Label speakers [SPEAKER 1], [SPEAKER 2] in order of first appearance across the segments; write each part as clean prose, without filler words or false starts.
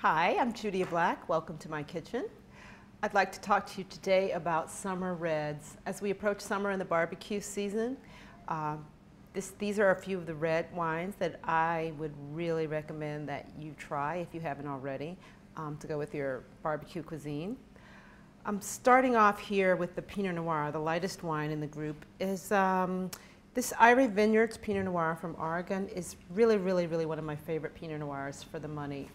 [SPEAKER 1] Hi, I'm Judy Black. Welcome to my kitchen. I'd like to talk to you today about summer reds. As we approach summer and the barbecue season, these are a few of the red wines that I would really recommend that you try if you haven't already to go with your barbecue cuisine. I'm starting off here with the Pinot Noir. The lightest wine in the group is this Irie Vineyards Pinot Noir from Oregon is really one of my favorite Pinot Noirs for the money.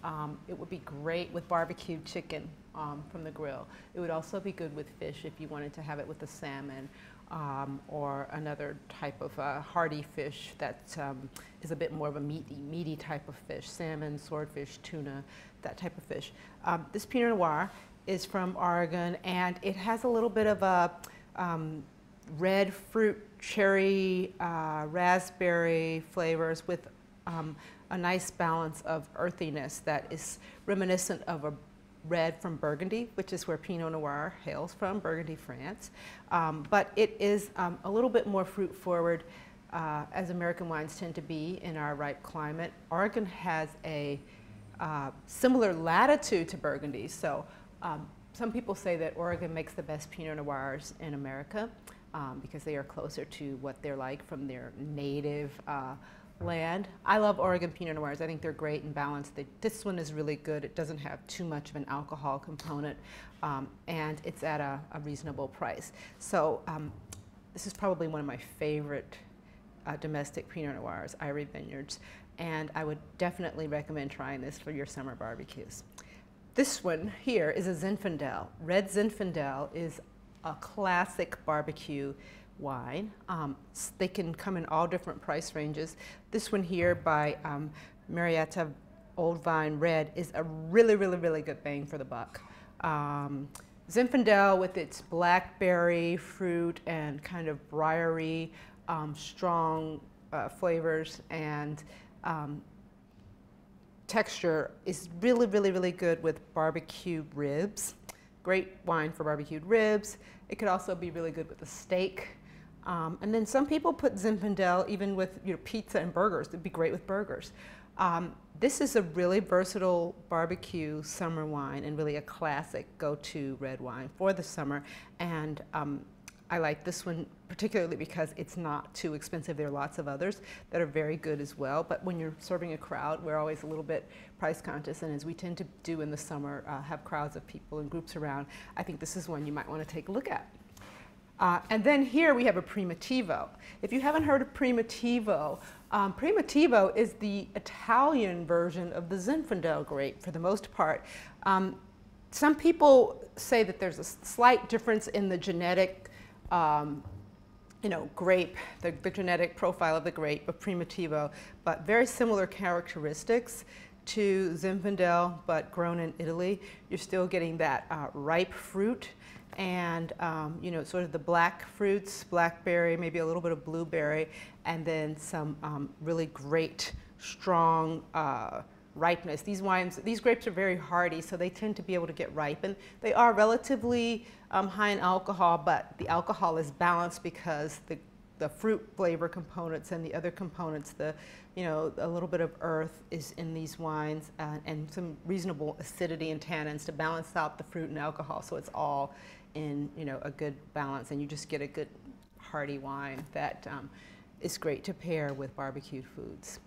[SPEAKER 1] It would be great with barbecued chicken from the grill. It would also be good with fish if you wanted to have it with a salmon or another type of hearty fish that is a bit more of a meaty type of fish, salmon, swordfish, tuna, that type of fish. This Pinot Noir is from Oregon, and it has a little bit of a red fruit, cherry, raspberry flavors with a nice balance of earthiness that is reminiscent of a red from Burgundy, which is where Pinot Noir hails from, Burgundy, France. But it is a little bit more fruit forward, as American wines tend to be in our ripe climate. Oregon has a similar latitude to Burgundy, so some people say that Oregon makes the best Pinot Noirs in America because they are closer to what they're like from their native land. I love Oregon Pinot Noirs. I think they're great and balanced. This one is really good. It doesn't have too much of an alcohol component, and it's at a reasonable price. So this is probably one of my favorite domestic Pinot Noirs, Irie Vineyards, and I would definitely recommend trying this for your summer barbecues. This one here is a Zinfandel. Red Zinfandel is a classic barbecue wine. They can come in all different price ranges. This one here by Marietta Old Vine Red is a really good bang for the buck. Zinfandel with its blackberry fruit and kind of briary, strong flavors and texture is really good with barbecued ribs. Great wine for barbecued ribs. It could also be really good with a steak. And then some people put Zinfandel even with pizza and burgers. It'd be great with burgers. This is a really versatile barbecue summer wine and really a classic go-to red wine for the summer. And I like this one particularly because it's not too expensive. There are lots of others that are very good as well, but when you're serving a crowd, we're always a little bit price conscious, and as we tend to do in the summer, have crowds of people and groups around, I think this is one you might want to take a look at. And then here we have a Primitivo. If you haven't heard of Primitivo, Primitivo is the Italian version of the Zinfandel grape for the most part. Some people say that there's a slight difference in the genetic grape, the genetic profile of the grape of Primitivo, but very similar characteristics to Zinfandel, but grown in Italy. You're still getting that ripe fruit and sort of the black fruits, blackberry, maybe a little bit of blueberry, and then some really great, strong ripeness. These grapes are very hardy, so they tend to be able to get ripened. They are relatively high in alcohol, but the alcohol is balanced because the fruit flavor components and the other components, a little bit of earth is in these wines and some reasonable acidity and tannins to balance out the fruit and alcohol. So it's all in a good balance, and you just get a good hearty wine that is great to pair with barbecued foods.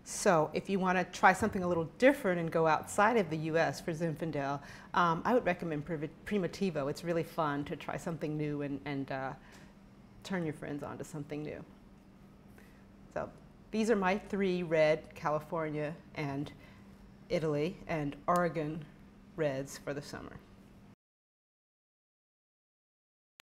[SPEAKER 1] So if you want to try something a little different and go outside of the U.S. for Zinfandel, I would recommend Primitivo. It's really fun to try something new and turn your friends on to something new. So these are my three red, California and Italy and Oregon reds for the summer.